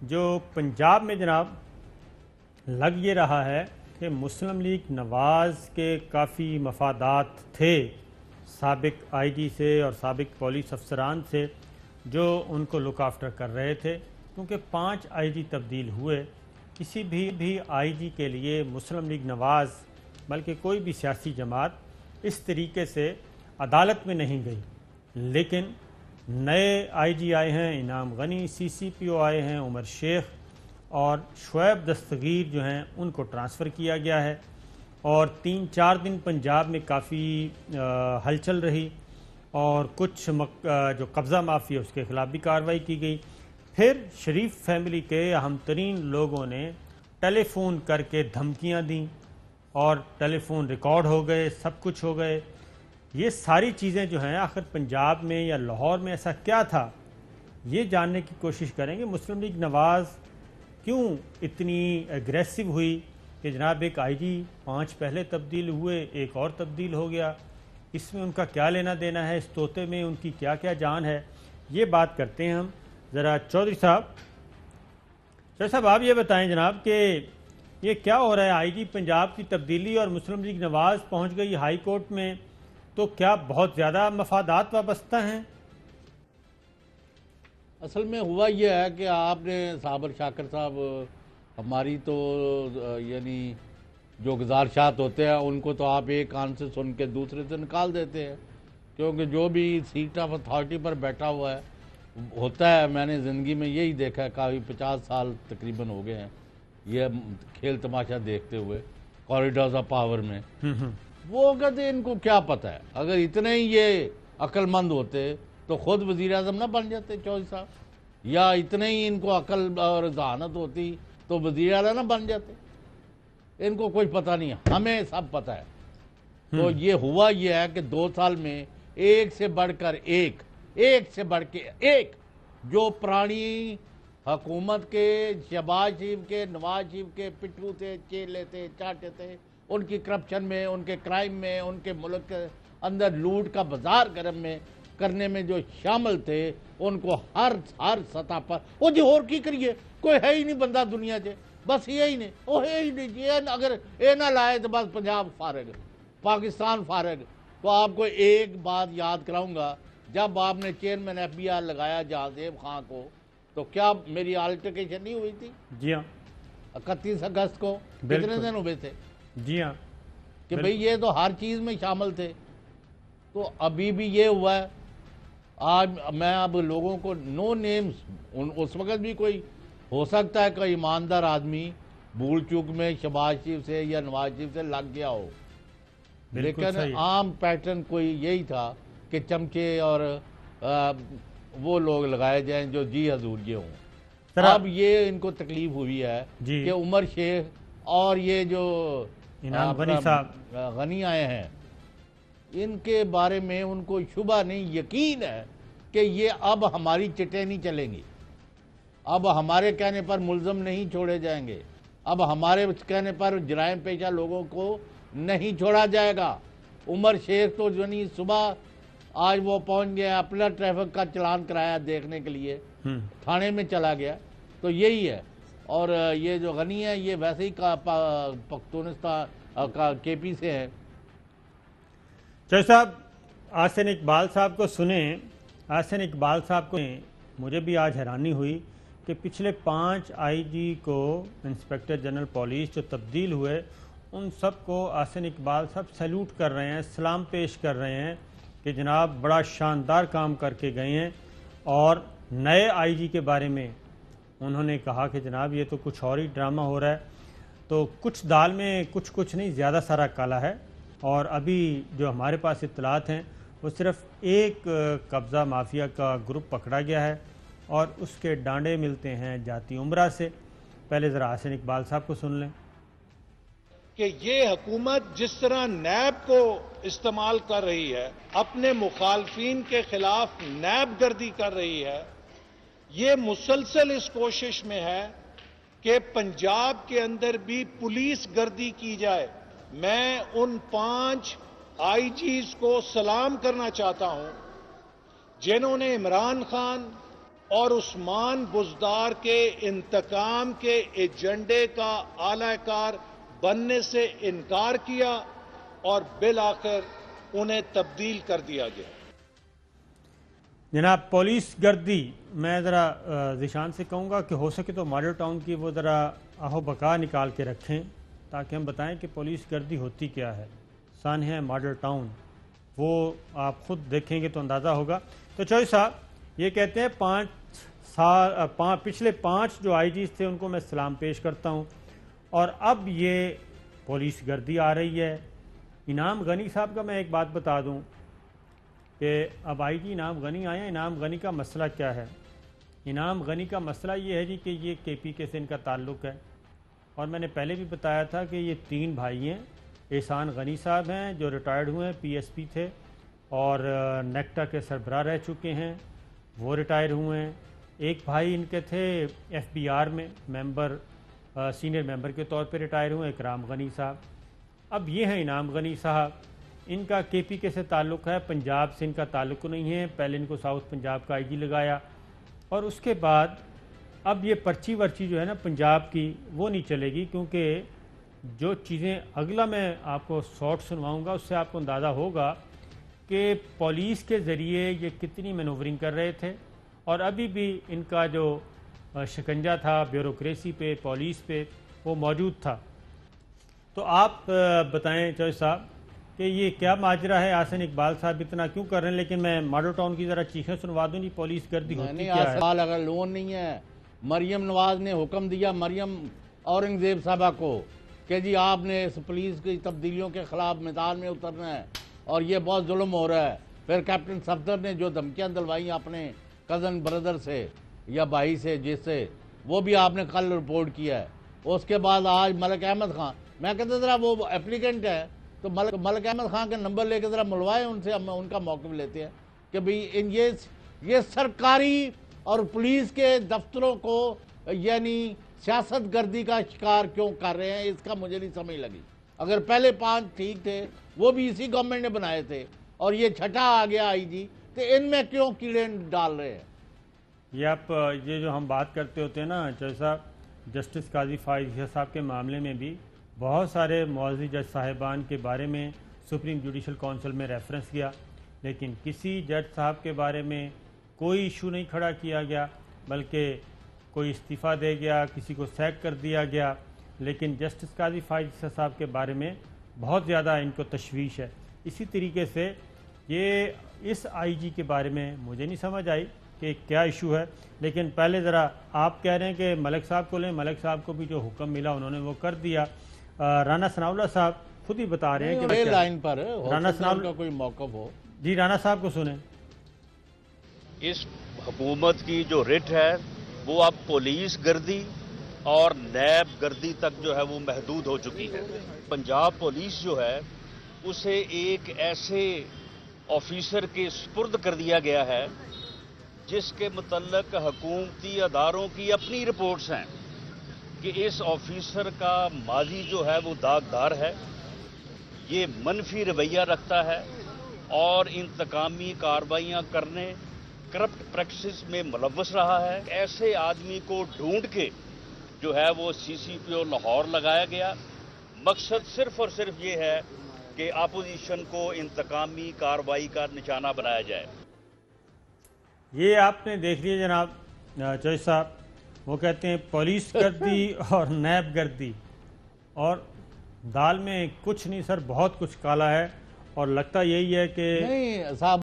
جو پنجاب میں جناب لگ یہ رہا ہے کہ مسلم لیگ نواز کے کافی مفادات تھے سابق آئی جی سے اور سابق پولیس افسران سے جو ان کو لک آفٹر کر رہے تھے، کیونکہ 5 آئی جی تبدیل ہوئے۔ کسی بھی آئی جی کے لیے مسلم لیگ نواز بلکہ کوئی بھی سیاسی جماعت اس طریقے سے عدالت میں نہیں گئی، لیکن نئے آئی جی آئے ہیں، انعام غنی، سی سی پی او آئے ہیں، عمر شیخ اور شعیب دستگیر جو ہیں ان کو ٹرانسفر کیا گیا ہے، اور 3-4 دن پنجاب میں کافی ہلچل رہی اور کچھ جو قبضہ معافی ہے اس کے خلاف بھی کارروائی کی گئی۔ پھر شریف فیملی کے اہم ترین لوگوں نے ٹیلی فون کر کے دھمکیاں دیں اور ٹیلی فون ریکارڈ ہو گئے، سب کچھ ہو گئے۔ یہ ساری چیزیں جو ہیں آخر پنجاب میں یا لاہور میں ایسا کیا تھا، یہ جاننے کی کوشش کریں گے۔ مسلم لیگ نواز کیوں اتنی ایگریسو ہوئی کہ جناب ایک آئی جی 5 پہلے تبدیل ہوئے، ایک اور تبدیل ہو گیا، اس میں ان کا کیا لینا دینا ہے، اس طوطے میں ان کی کیا کیا جان ہے، یہ بات کرتے ہیں ہم۔ ذرا چودھری صاحب آپ یہ بتائیں جناب کہ یہ کیا ہو رہا ہے، آئی جی پنجاب کی تبدیلی اور مسلم لیگ نواز پہنچ گئی ہائی کورٹ میں، تو کیا بہت زیادہ مفادات وابستہ ہیں؟ اصل میں ہوا یہ ہے کہ آپ نے صابر شاکر صاحب ہماری تو یعنی جو گزارشات ہوتے ہیں ان کو تو آپ ایک کان سے سن کے دوسرے سے نکال دیتے ہیں، کیونکہ جو بھی سیٹ آف اتھارٹی پر بیٹھا ہوا ہے ہوتا ہے، میں نے زندگی میں یہی دیکھا ہے، کافی 50 سال تقریباً ہو گئے ہیں یہ کھیل تماشا دیکھتے ہوئے کوریڈورز آف پاور میں۔ وہ کہتے ان کو کیا پتہ ہے، اگر اتنے ہی یہ عقل مند ہوتے تو خود وزیر اعظم نہ بن جاتے چودھری صاحب، یا اتنے ہی ان کو عقل اور ذہانت ہوتی تو وزیر اعلیٰ نہ بن جاتے۔ ان کو کچھ پتہ نہیں ہے، ہمیں سب پتہ ہے۔ تو یہ ہوا یہ ہے کہ 2 سال میں ایک سے بڑھ کر ایک جو پرانی حکومت کے شہباز شریف کے، نواز شریف کے پٹھو تھے، چیلے تھے، چاٹے تھے، ان کی کرپشن میں، ان کے کرائم میں، ان کے ملک کے اندر لوٹ کا بازار کرنے میں جو شامل تھے، ان کو ہر سطح پر وہ جی اور کی کریے، کوئی ہے ہی نہیں بندہ دنیا سے، بس یہی نہیں، وہ ہے ہی نہیں جی، اگر یہ نہ لائے تو بس پنجاب فارغ، پاکستان فارغ۔ تو آپ کو ایک بات یاد کراؤں گا، جب آپ نے چیئرمین ایف بی آئی لگایا جہازیب خان کو، تو کیا میری آلٹیکیشن نہیں ہوئی تھی؟ جی ہاں، 31 اگست کو کتنے دن ہوئے تھے؟ جی ہاں، کہ بھئی یہ تو ہر چیز میں شامل تھے۔ تو ابھی بھی یہ ہوا ہے، آج میں اب لوگوں کو نو نیمز، اس وقت بھی کوئی ہو سکتا ہے کوئی ایماندار آدمی بھول چوک میں شہباز شریف سے یا نواز شریف سے لگ گیا ہو، لیکن عام پیٹرن کوئی یہی تھا کہ چمچے اور وہ لوگ لگائے جائیں جو جی حضور یہ ہوں۔ اب یہ ان کو تکلیف ہوئی ہے کہ عمر شیخ اور یہ جو انعام غنی صاحب غنی آئے ہیں، ان کے بارے میں ان کو شبہ نہیں، یقین ہے کہ یہ اب ہماری چٹیں نہیں چلیں گی، اب ہمارے کہنے پر ملزم نہیں چھوڑے جائیں گے، اب ہمارے کہنے پر جرائم پیشہ لوگوں کو نہیں چھوڑا جائے گا۔ عمر شیخ تو جنی صبح آج وہ پہنچ گیا، اپنا ٹریفک کا چلان کرایا دیکھنے کے لیے، تھانے میں چلا گیا، تو یہی ہے۔ اور یہ جو غنی ہے یہ ویسے ہی پختونستان کا کے پی سے ہے۔ چودھری صاحب آسن اقبال صاحب کو سنیں، آسن اقبال صاحب کو مجھے بھی آج حیرانی ہوئی کہ پچھلے 5 آئی جی کو انسپیکٹر جنرل پولیس جو تبدیل ہوئے ان سب کو آسن اقبال صاحب سیلوٹ کر رہے ہیں، سلام پیش کر رہے ہیں کہ جناب بڑا شاندار کام کر کے گئے ہیں، اور نئے آئی جی کے بارے میں انہوں نے کہا کہ جناب یہ تو کچھ اور ہی ڈرامہ ہو رہا ہے۔ تو کچھ دال میں کچھ نہیں، زیادہ سارا کالا ہے، اور ابھی جو ہمارے پاس اطلاعات ہیں وہ صرف ایک قبضہ مافیا کا گروپ پکڑا گیا ہے اور اس کے ڈانڈے ملتے ہیں جاتی عمرہ سے۔ پہلے ذرا آسن اقبال صاحب کو سن لیں کہ یہ حکومت جس طرح نیب کو استعمال کر رہی ہے، اپنے مخالفین کے خلاف نیب گردی کر رہی ہے، یہ مسلسل اس کوشش میں ہے کہ پنجاب کے اندر بھی پولیس گردی کی جائے۔ میں ان 5 آئی جیز کو سلام کرنا چاہتا ہوں جنہوں نے عمران خان اور عثمان بزدار کے انتقام کے ایجنڈے کا اعلی کار بننے سے انکار کیا اور بالآخر انہیں تبدیل کر دیا گیا۔ جناب، پولیس گردی میں ذرا ذیشان سے کہوں گا کہ ہو سکے تو ماڈل ٹاؤن کی وہ ذرا آہو بقا نکال کے رکھیں تاکہ ہم بتائیں کہ پولیس گردی ہوتی کیا ہے۔ سانحہ ماڈل ٹاؤن وہ آپ خود دیکھیں گے تو اندازہ ہوگا۔ تو چوہدری صاحب یہ کہتے ہیں پچھلے 5 جو آئی جیز تھے ان کو میں سلام پیش کرتا ہوں، اور اب یہ پولیس گردی آ رہی ہے۔ انعام غنی صاحب کا میں ایک بات بتا دوں کہ اب آئی جی انعام غنی آئے ہیں۔ انعام غنی کا مسئلہ کیا ہے؟ انعام غنی کا مسئلہ یہ ہے جی کہ یہ کے پی کے سے ان کا تعلق ہے، اور میں نے پہلے بھی بتایا تھا کہ یہ 3 بھائی ہیں۔ احسان غنی صاحب ہیں جو ریٹائرڈ ہوئے ہیں، پی ایس پی تھے اور نیکٹا کے سربراہ رہ چکے ہیں، وہ ریٹائر ہوئے ہیں۔ ایک بھائی ان کے تھے ایف بی آر میں سینئر ممبر کے طور پہ ریٹائر ہوئے، اکرام غنی صاحب۔ اب یہ ہیں انعام غنی صاحب، ان کا کے پی کے سے تعلق ہے، پنجاب سے ان کا تعلق نہیں ہے۔ پہلے ان کو ساؤتھ پنجاب کا آئی جی لگایا، اور اس کے بعد اب یہ پرچی ورچی جو ہے نا پنجاب کی وہ نہیں چلے گی، کیونکہ جو چیزیں اگلا میں آپ کو شارٹ سنواؤں گا اس سے آپ کو اندازہ ہوگا کہ پولیس کے ذریعے یہ کتنی مینوورنگ کر رہے تھے، اور ابھی بھی ان کا جو شکنجہ تھا بیوروکریسی پہ، پولیس پہ، وہ موجود تھا۔ تو آپ بتائیں چوہدری صاحب کہ یہ کیا ماجرا ہے؟ آسن اقبال صاحب اتنا کیوں کر رہے ہیں؟ لیکن میں ماڈل ٹاؤن کی ذرا چیخیں سنوا دوں، نہیں پولیس گردی ہوتی کیا ہے؟ سوال اگر لون نہیں ہے، مریم نواز نے حکم دیا مریم اورنگزیب صاحبہ کو کہ جی آپ نے اس پولیس کی تبدیلیوں کے خلاف میدان میں اترنا ہے، اور یہ بہت ظلم ہو رہا ہے۔ پھر کیپٹن صفدر نے جو دھمکیاں دلوائی اپنے کزن بردر سے یا بھائی سے، جس سے وہ بھی آپ نے کل رپورٹ کیا ہے۔ اس کے بعد آج ملک احمد خان، میں کہتا ذرا وہ اپلیکنٹ ہے تو ملک احمد خان کے نمبر لے کے ذرا ملوائے ان سے، ہم ان کا موقف لیتے ہیں کہ بھئی یہ سرکاری اور پولیس کے دفتروں کو یعنی سیاست گردی کا شکار کیوں کر رہے ہیں، اس کا مجھے نہیں سمجھ لگی۔ اگر پہلے 5 ٹھیک تھے، وہ بھی اسی گورنمنٹ نے بنائے تھے، اور یہ چھٹا آ گیا آئی جی، تو ان میں کیوں کیڑے ڈال رہے ہیں؟ یہ جو ہم بات کرتے ہوتے ہیں نا جج صاحب، جسٹس قاضی فائز صاحب کے معاملے میں بھی بہت سارے معزز جج صاحبان کے بارے میں سپریم جوڈیشل کونسل میں ریفرنس کیا، لیکن کسی جج صاحب کے بارے میں کوئی ایشو نہیں کھڑا کیا گیا، بلکہ کوئی استعفیٰ دے گیا، کسی کو سیک کر دیا گیا۔ لیکن جسٹس قاضی فائز صاحب کے بارے میں بہت زیادہ ان کو تشویش ہے۔ اسی طریقے سے یہ اس آئی جی کے بارے میں مجھے نہیں سمجھ آئی کہ کیا ایشو ہے، لیکن پہلے ذرا آپ کہہ رہے ہیں کہ ملک صاحب کو لیں، ملک صاحب کو بھی جو حکم ملا انہوں نے وہ کر دیا۔ رانا ثناء اللہ صاحب خود ہی بتا رہے ہیں کہ لائن پر رانا ثناء اللہ کا کوئی موقف ہو۔ جی رانا صاحب کو سنیں۔ اس حکومت کی جو رٹ ہے وہ اب پولیس گردی اور نیب گردی تک جو ہے وہ محدود ہو چکی ہے۔ پنجاب پولیس جو ہے اسے ایک ایسے آفیسر کے سپرد کر دیا گیا ہے جس کے متعلق حکومتی اداروں کی اپنی رپورٹس ہیں کہ اس آفیسر کا ماضی جو ہے وہ داغدار ہے، یہ منفی رویہ رکھتا ہے اور انتقامی کارروائیاں کرنے، کرپٹ پریکٹسز میں ملوث رہا ہے۔ ایسے آدمی کو ڈھونڈ کے جو ہے وہ سی سی پی او لاہور لگایا گیا۔ مقصد صرف اور صرف یہ ہے کہ اپوزیشن کو انتقامی کارروائی کا نشانہ بنایا جائے۔ یہ آپ نے دیکھ لیا جناب چوہدری صاحب، وہ کہتے ہیں پولیس گردی اور نیب گردی، اور دال میں کچھ نہیں سر، بہت کچھ کالا ہے، اور لگتا یہی ہے کہ نہیں صاحب